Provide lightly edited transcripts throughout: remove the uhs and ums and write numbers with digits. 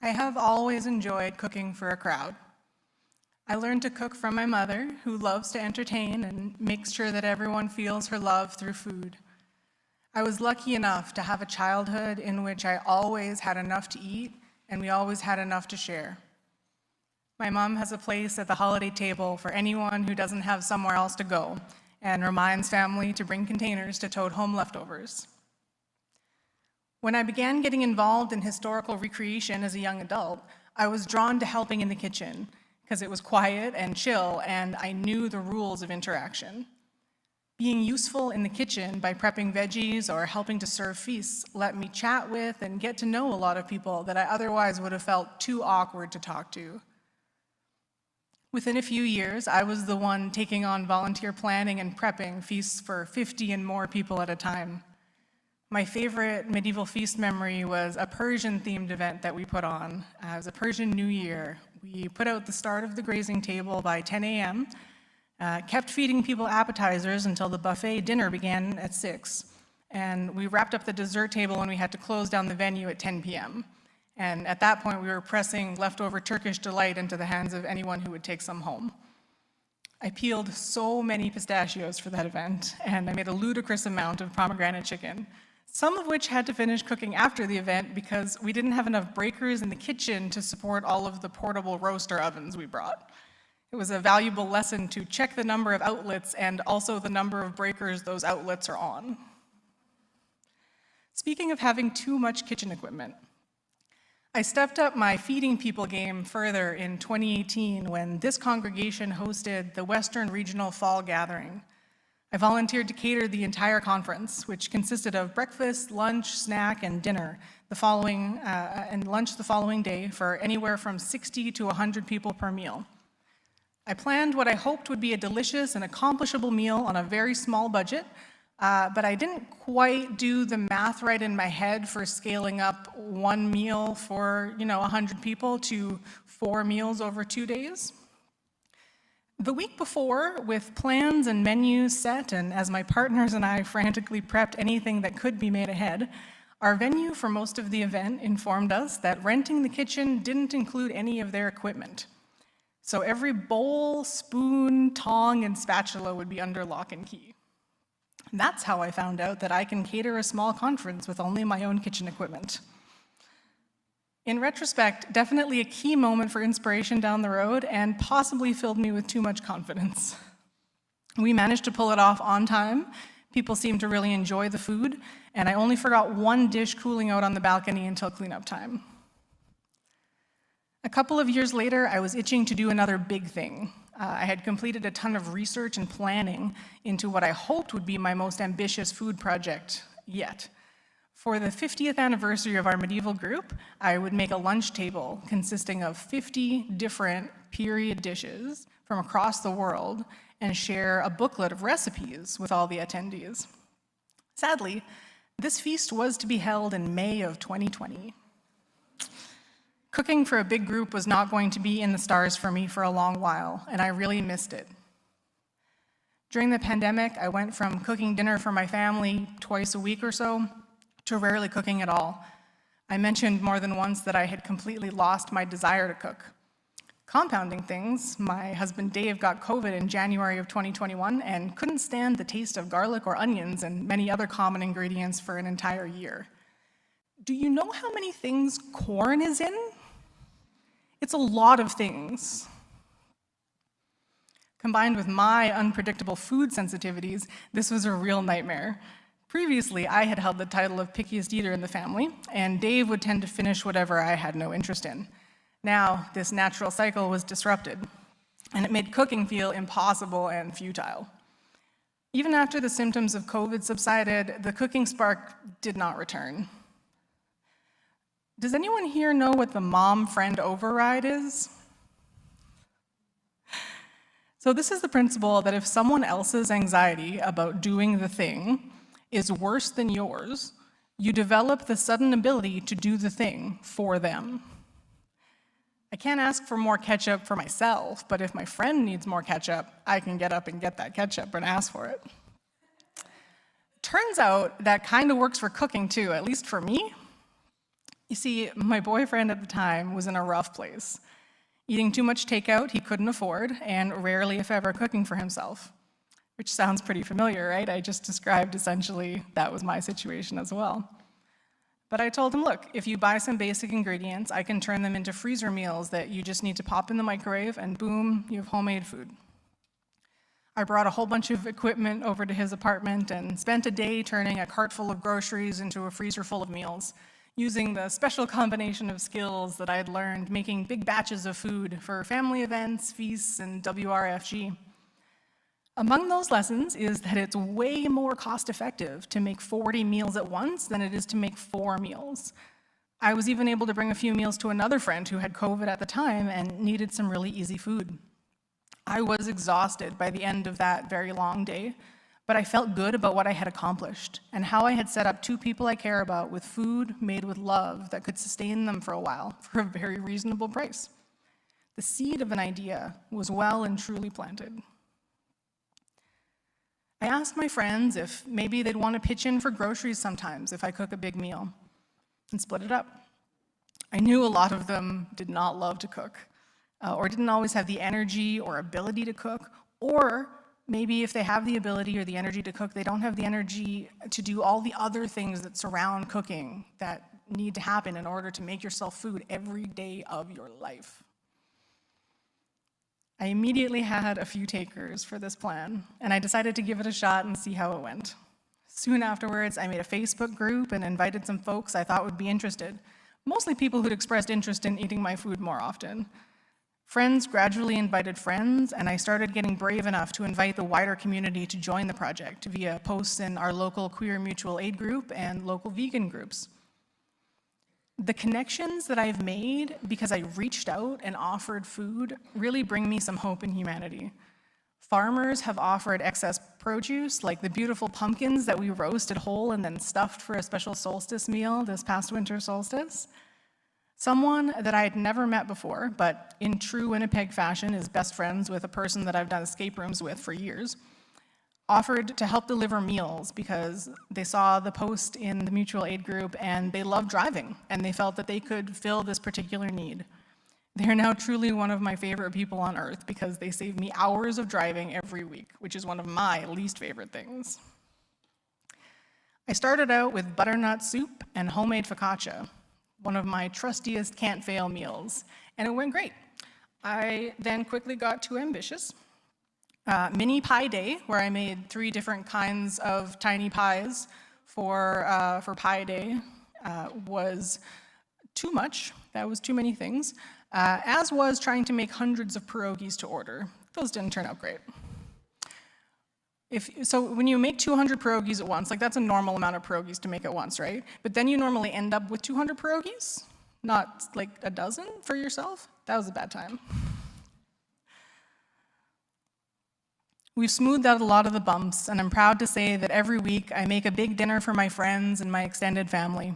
I have always enjoyed cooking for a crowd. I learned to cook from my mother, who loves to entertain and makes sure that everyone feels her love through food. I was lucky enough to have a childhood in which I always had enough to eat and we always had enough to share. My mom has a place at the holiday table for anyone who doesn't have somewhere else to go and reminds family to bring containers to tote home leftovers. When I began getting involved in historical recreation as a young adult, I was drawn to helping in the kitchen because it was quiet and chill and I knew the rules of interaction. Being useful in the kitchen by prepping veggies or helping to serve feasts let me chat with and get to know a lot of people that I otherwise would have felt too awkward to talk to. Within a few years, I was the one taking on volunteer planning and prepping feasts for 50 and more people at a time. My favorite medieval feast memory was a Persian-themed event that we put on. It was a Persian New Year. We put out the start of the grazing table by 10 a.m., kept feeding people appetizers until the buffet dinner began at 6, and we wrapped up the dessert table when we had to close down the venue at 10 p.m. And at that point, we were pressing leftover Turkish delight into the hands of anyone who would take some home. I peeled so many pistachios for that event, and I made a ludicrous amount of pomegranate chicken, some of which had to finish cooking after the event because we didn't have enough breakers in the kitchen to support all of the portable roaster ovens we brought. It was a valuable lesson to check the number of outlets and also the number of breakers those outlets are on. Speaking of having too much kitchen equipment, I stepped up my feeding people game further in 2018 when this congregation hosted the Western Regional Fall Gathering. I volunteered to cater the entire conference, which consisted of breakfast, lunch, snack, and dinner and lunch the following day for anywhere from 60 to 100 people per meal. I planned what I hoped would be a delicious and accomplishable meal on a very small budget, but I didn't quite do the math right in my head for scaling up one meal for 100 people to 4 meals over 2 days. The week before, with plans and menus set, and as my partners and I frantically prepped anything that could be made ahead, our venue for most of the event informed us that renting the kitchen didn't include any of their equipment. So every bowl, spoon, tong, and spatula would be under lock and key. That's how I found out that I can cater a small conference with only my own kitchen equipment. In retrospect, definitely a key moment for inspiration down the road and possibly filled me with too much confidence. We managed to pull it off on time. People seemed to really enjoy the food, and I only forgot one dish cooling out on the balcony until cleanup time. A couple of years later, I was itching to do another big thing. I had completed a ton of research and planning into what I hoped would be my most ambitious food project yet. For the 50th anniversary of our medieval group, I would make a lunch table consisting of 50 different period dishes from across the world and share a booklet of recipes with all the attendees. Sadly, this feast was to be held in May of 2020. Cooking for a big group was not going to be in the stars for me for a long while, and I really missed it. During the pandemic, I went from cooking dinner for my family twice a week or so to rarely cooking at all. I mentioned more than once that I had completely lost my desire to cook. Compounding things, my husband Dave got COVID in January of 2021 and couldn't stand the taste of garlic or onions and many other common ingredients for an entire year. Do you know how many things corn is in? It's a lot of things. Combined with my unpredictable food sensitivities, this was a real nightmare. Previously, I had held the title of pickiest eater in the family, and Dave would tend to finish whatever I had no interest in. Now, this natural cycle was disrupted, and it made cooking feel impossible and futile. Even after the symptoms of COVID subsided, the cooking spark did not return. Does anyone here know what the mom-friend override is? So this is the principle that if someone else's anxiety about doing the thing is worse than yours, you develop the sudden ability to do the thing for them. I can't ask for more ketchup for myself, but if my friend needs more ketchup, I can get up and get that ketchup and ask for it. Turns out that kind of works for cooking too, at least for me. You see, my boyfriend at the time was in a rough place, eating too much takeout he couldn't afford, and rarely, if ever, cooking for himself. Which sounds pretty familiar, right? I just described essentially that was my situation as well. But I told him, look, if you buy some basic ingredients, I can turn them into freezer meals that you just need to pop in the microwave, and boom, you have homemade food. I brought a whole bunch of equipment over to his apartment and spent a day turning a cart full of groceries into a freezer full of meals, using the special combination of skills that I had learned making big batches of food for family events, feasts, and WRFG. Among those lessons is that it's way more cost-effective to make 40 meals at once than it is to make 4 meals. I was even able to bring a few meals to another friend who had COVID at the time and needed some really easy food. I was exhausted by the end of that very long day, but I felt good about what I had accomplished and how I had set up 2 people I care about with food made with love that could sustain them for a while for a very reasonable price. The seed of an idea was well and truly planted. I asked my friends if maybe they'd want to pitch in for groceries sometimes if I cook a big meal, and split it up. I knew a lot of them did not love to cook, or didn't always have the energy or ability to cook, or maybe if they have the ability or the energy to cook, they don't have the energy to do all the other things that surround cooking that need to happen in order to make yourself food every day of your life. I immediately had a few takers for this plan, and I decided to give it a shot and see how it went. Soon afterwards, I made a Facebook group and invited some folks I thought would be interested, mostly people who'd expressed interest in eating my food more often. Friends gradually invited friends, and I started getting brave enough to invite the wider community to join the project via posts in our local queer mutual aid group and local vegan groups. The connections that I've made because I reached out and offered food really bring me some hope in humanity. Farmers have offered excess produce, like the beautiful pumpkins that we roasted whole and then stuffed for a special solstice meal this past winter solstice. Someone that I had never met before, but in true Winnipeg fashion is best friends with a person that I've done escape rooms with for years, offered to help deliver meals because they saw the post in the mutual aid group and they love driving and they felt that they could fill this particular need. They are now truly one of my favorite people on earth because they save me hours of driving every week, which is one of my least favorite things. I started out with butternut soup and homemade focaccia, one of my trustiest can't-fail meals, and it went great. I then quickly got too ambitious. Mini pie day, where I made 3 different kinds of tiny pies for pie day, was too much. That was too many things, as was trying to make hundreds of pierogies to order. Those didn't turn out great. So when you make 200 pierogies at once, like that's a normal amount of pierogies to make at once, right? But then you normally end up with 200 pierogies, not like a dozen for yourself. That was a bad time. We've smoothed out a lot of the bumps, and I'm proud to say that every week I make a big dinner for my friends and my extended family.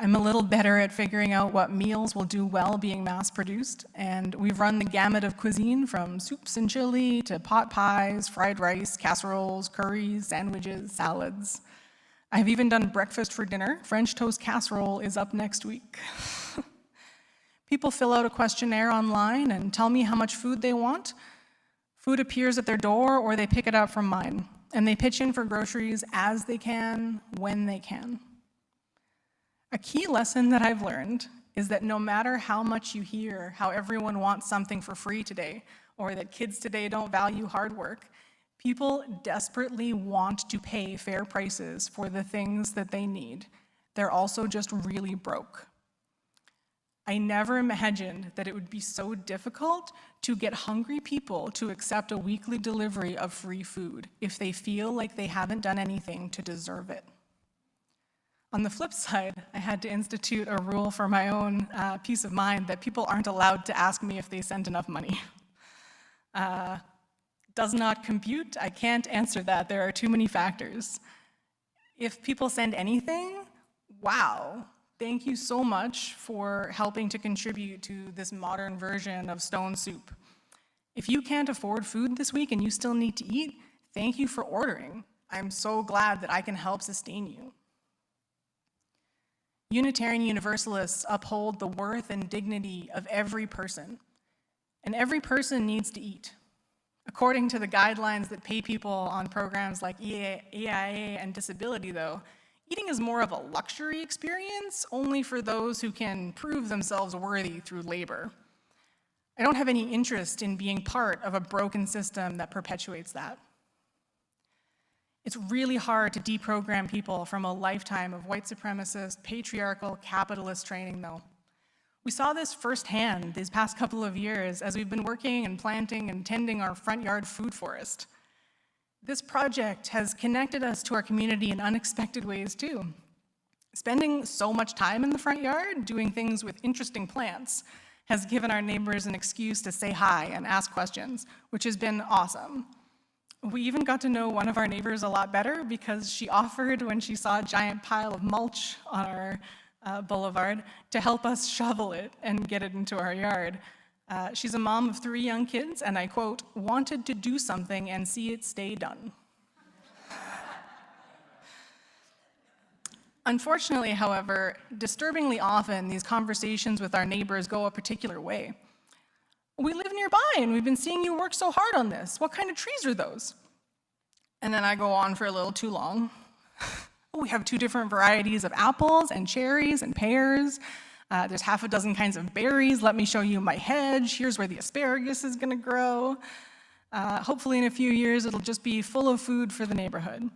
I'm a little better at figuring out what meals will do well being mass-produced, and we've run the gamut of cuisine from soups and chili to pot pies, fried rice, casseroles, curries, sandwiches, salads. I've even done breakfast for dinner. French toast casserole is up next week. People fill out a questionnaire online and tell me how much food they want. Food appears at their door or they pick it up from mine, and they pitch in for groceries as they can, when they can. A key lesson that I've learned is that no matter how much you hear how everyone wants something for free today, or that kids today don't value hard work, people desperately want to pay fair prices for the things that they need. They're also just really broke. I never imagined that it would be so difficult to get hungry people to accept a weekly delivery of free food if they feel like they haven't done anything to deserve it. On the flip side, I had to institute a rule for my own peace of mind that people aren't allowed to ask me if they sent enough money. Does not compute. I can't answer that. There are too many factors. If people send anything, wow. Thank you so much for helping to contribute to this modern version of stone soup. If you can't afford food this week and you still need to eat, thank you for ordering. I'm so glad that I can help sustain you. Unitarian Universalists uphold the worth and dignity of every person, and every person needs to eat. According to the guidelines that pay people on programs like EIA and disability, though, eating is more of a luxury experience only for those who can prove themselves worthy through labor. I don't have any interest in being part of a broken system that perpetuates that. It's really hard to deprogram people from a lifetime of white supremacist, patriarchal, capitalist training, though. We saw this firsthand these past couple of years as we've been working and planting and tending our front yard food forest. This project has connected us to our community in unexpected ways, too. Spending so much time in the front yard doing things with interesting plants has given our neighbors an excuse to say hi and ask questions, which has been awesome. We even got to know one of our neighbors a lot better because she offered, when she saw a giant pile of mulch on our boulevard, to help us shovel it and get it into our yard. She's a mom of 3 young kids, and I quote, "wanted to do something and see it stay done." Unfortunately, however, disturbingly often, these conversations with our neighbors go a particular way. "We live nearby, and we've been seeing you work so hard on this. What kind of trees are those?" And then I go on for a little too long. "We have 2 different varieties of apples and cherries and pears. There's half a dozen kinds of berries. Let me show you my hedge. Here's where the asparagus is gonna grow. Hopefully in a few years, it'll just be full of food for the neighborhood."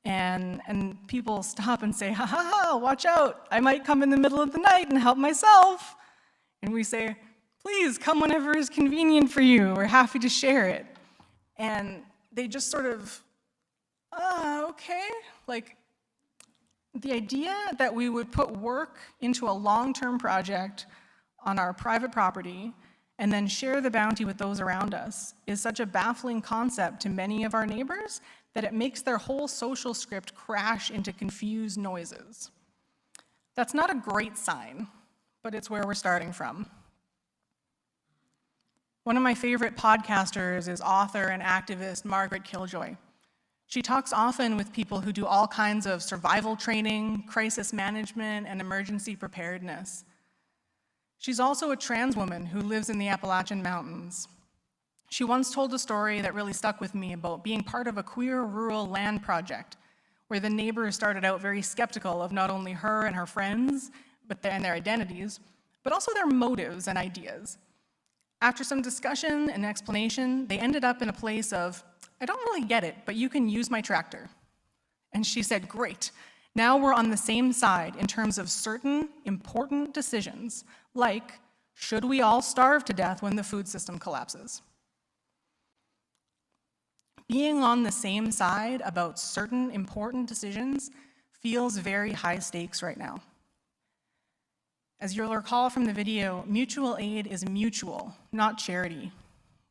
And people stop and say, "Ha ha ha, watch out. I might come in the middle of the night and help myself." And we say, "Please come whenever is convenient for you. We're happy to share it." And they just sort of, okay. Like, the idea that we would put work into a long-term project on our private property and then share the bounty with those around us is such a baffling concept to many of our neighbors that it makes their whole social script crash into confused noises. That's not a great sign, but it's where we're starting from. One of my favorite podcasters is author and activist Margaret Killjoy. She talks often with people who do all kinds of survival training, crisis management, and emergency preparedness. She's also a trans woman who lives in the Appalachian Mountains. She once told a story that really stuck with me about being part of a queer rural land project where the neighbors started out very skeptical of not only her and her friends and their identities, but also their motives and ideas. After some discussion and explanation, they ended up in a place of, "I don't really get it, but you can use my tractor." And she said, "Great, now we're on the same side in terms of certain important decisions, like, should we all starve to death when the food system collapses?" Being on the same side about certain important decisions feels very high stakes right now. As you'll recall from the video, mutual aid is mutual, not charity.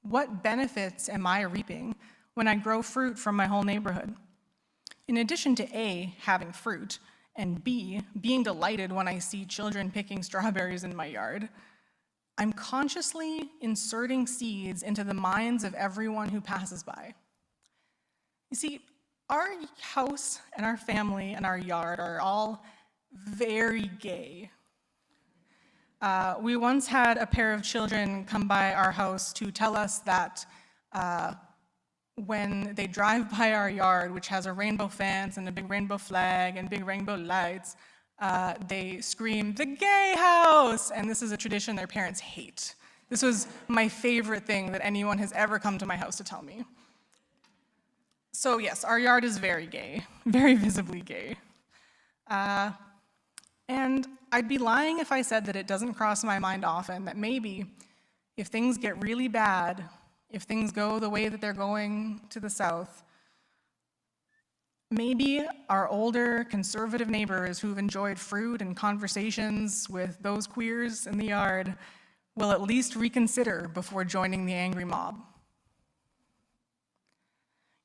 What benefits am I reaping when I grow fruit from my whole neighborhood? In addition to A, having fruit, and B, being delighted when I see children picking strawberries in my yard, I'm consciously inserting seeds into the minds of everyone who passes by. You see, our house and our family and our yard are all very gay. We once had a pair of children come by our house to tell us that when they drive by our yard, which has a rainbow fence and a big rainbow flag and big rainbow lights, they scream, "The gay house!" And this is a tradition their parents hate. This was my favorite thing that anyone has ever come to my house to tell me. So yes, our yard is very gay, very visibly gay. And I'd be lying if I said that it doesn't cross my mind often that maybe if things get really bad, if things go the way that they're going to the south, maybe our older conservative neighbors who've enjoyed fruit and conversations with those queers in the yard will at least reconsider before joining the angry mob.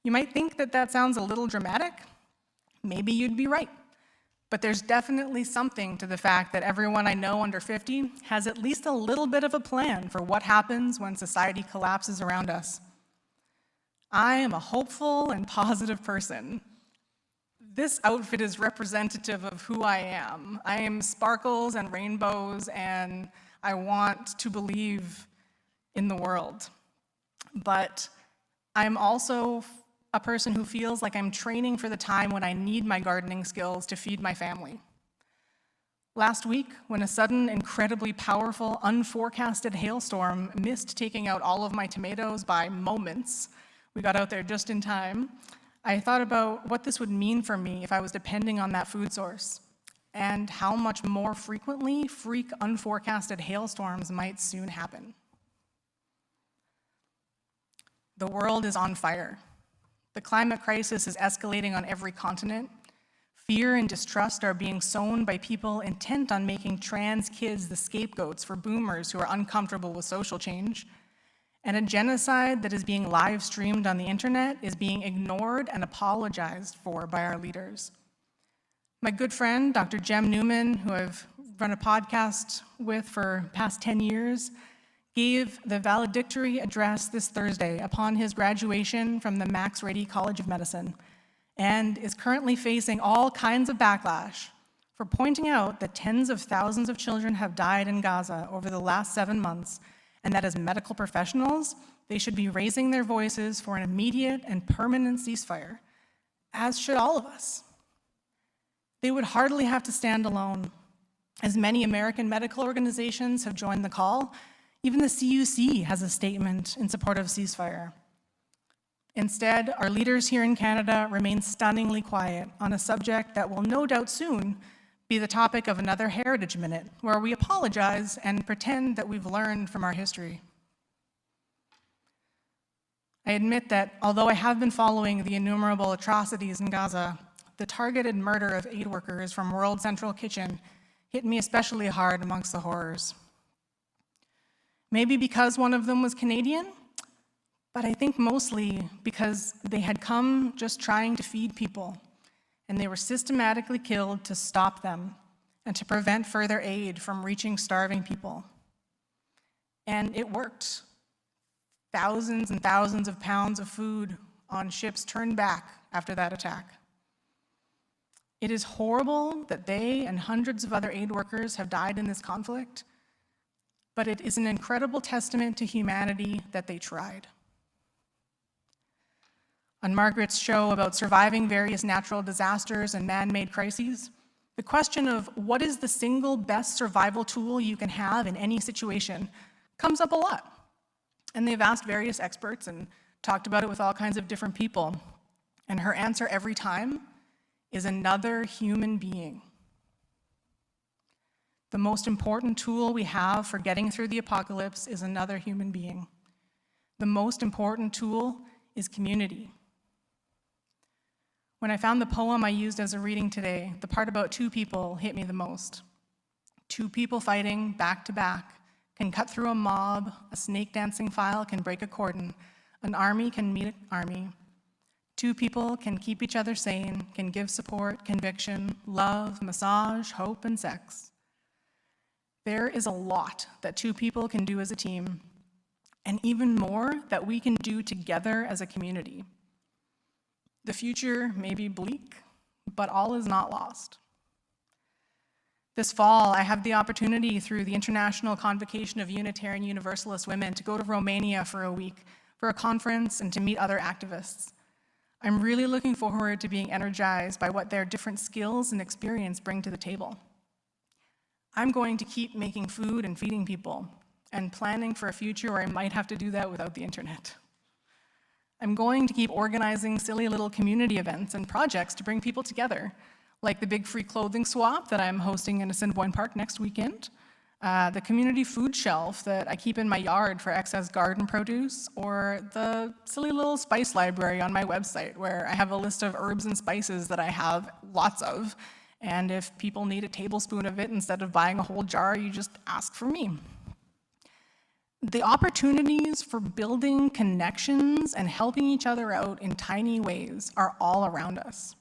You might think that that sounds a little dramatic. Maybe you'd be right. But there's definitely something to the fact that everyone I know under 50 has at least a little bit of a plan for what happens when society collapses around us. I am a hopeful and positive person. this outfit is representative of who I am. I am sparkles and rainbows, and I want to believe in the world. But I'm also a person who feels like I'm training for the time when I need my gardening skills to feed my family. Last week, when a sudden, incredibly powerful, unforecasted hailstorm missed taking out all of my tomatoes by moments, we got out there just in time, I thought about what this would mean for me if I was depending on that food source, and how much more frequently freak unforecasted hailstorms might soon happen. The world is on fire. The climate crisis is escalating on every continent. Fear and distrust are being sown by people intent on making trans kids the scapegoats for boomers who are uncomfortable with social change. And a genocide that is being live streamed on the internet is being ignored and apologized for by our leaders. My good friend, Dr. Jem Newman, who I've run a podcast with for past 10 years, gave the valedictory address this Thursday upon his graduation from the Max Rady College of Medicine, and is currently facing all kinds of backlash for pointing out that tens of thousands of children have died in Gaza over the last 7 months, and that as medical professionals, they should be raising their voices for an immediate and permanent ceasefire, as should all of us. They would hardly have to stand alone, as many American medical organizations have joined the call. Even the CUC has a statement in support of ceasefire. Instead, our leaders here in Canada remain stunningly quiet on a subject that will no doubt soon be the topic of another Heritage Minute, where we apologize and pretend that we've learned from our history. I admit that although I have been following the innumerable atrocities in Gaza, the targeted murder of aid workers from World Central Kitchen hit me especially hard amongst the horrors. Maybe because one of them was Canadian, but I think mostly because they had come just trying to feed people, and they were systematically killed to stop them and to prevent further aid from reaching starving people. And it worked. Thousands and thousands of pounds of food on ships turned back after that attack. It is horrible that they and hundreds of other aid workers have died in this conflict, but it is an incredible testament to humanity that they tried. On Margaret's show about surviving various natural disasters and man-made crises, the question of what is the single best survival tool you can have in any situation comes up a lot. And they've asked various experts and talked about it with all kinds of different people. And her answer every time is another human being. The most important tool we have for getting through the apocalypse is another human being. The most important tool is community. When I found the poem I used as a reading today, the part about two people hit me the most. Two people fighting back to back can cut through a mob, a snake dancing file can break a cordon, an army can meet an army. Two people can keep each other sane, can give support, conviction, love, massage, hope, and sex. There is a lot that two people can do as a team, and even more that we can do together as a community. The future may be bleak, but all is not lost. This fall, I have the opportunity through the International Convocation of Unitarian Universalist Women to go to Romania for a week for a conference and to meet other activists. I'm really looking forward to being energized by what their different skills and experience bring to the table. I'm going to keep making food and feeding people and planning for a future where I might have to do that without the internet. I'm going to keep organizing silly little community events and projects to bring people together, like the big free clothing swap that I'm hosting in Assiniboine Park next weekend, the community food shelf that I keep in my yard for excess garden produce, or the silly little spice library on my website where I have a list of herbs and spices that I have lots of, and if people need a tablespoon of it instead of buying a whole jar, you just ask for me. The opportunities for building connections and helping each other out in tiny ways are all around us.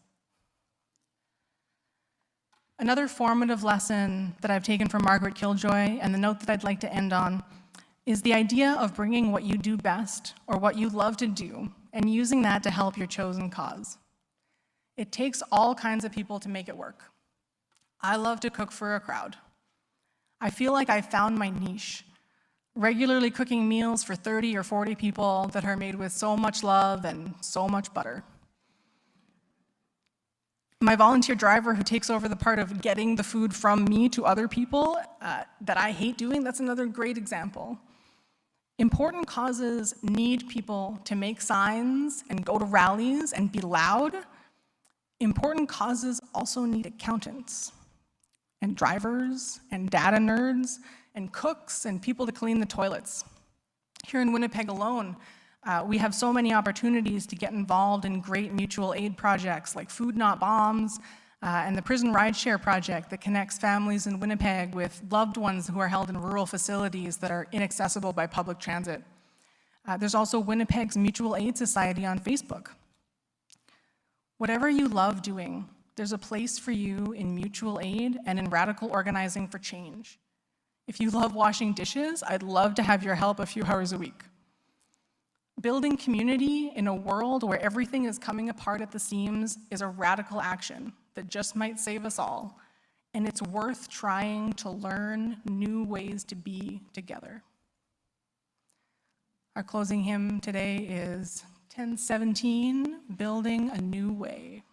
Another formative lesson that I've taken from Margaret Killjoy, and the note that I'd like to end on, is the idea of bringing what you do best or what you love to do and using that to help your chosen cause. It takes all kinds of people to make it work. I love to cook for a crowd. I feel like I found my niche, regularly cooking meals for 30 or 40 people that are made with so much love and so much butter. My volunteer driver who takes over the part of getting the food from me to other people that I hate doing, that's another great example. Important causes need people to make signs and go to rallies and be loud. Important causes also need accountants and drivers and data nerds and cooks and people to clean the toilets. Here in Winnipeg alone, we have so many opportunities to get involved in great mutual aid projects like Food Not Bombs and the Prison Rideshare Project that connects families in Winnipeg with loved ones who are held in rural facilities that are inaccessible by public transit. There's also Winnipeg's Mutual Aid Society on Facebook. Whatever you love doing, there's a place for you in mutual aid and in radical organizing for change. If you love washing dishes, I'd love to have your help a few hours a week. Building community in a world where everything is coming apart at the seams is a radical action that just might save us all, and it's worth trying to learn new ways to be together. Our closing hymn today is 1017, Building a New Way.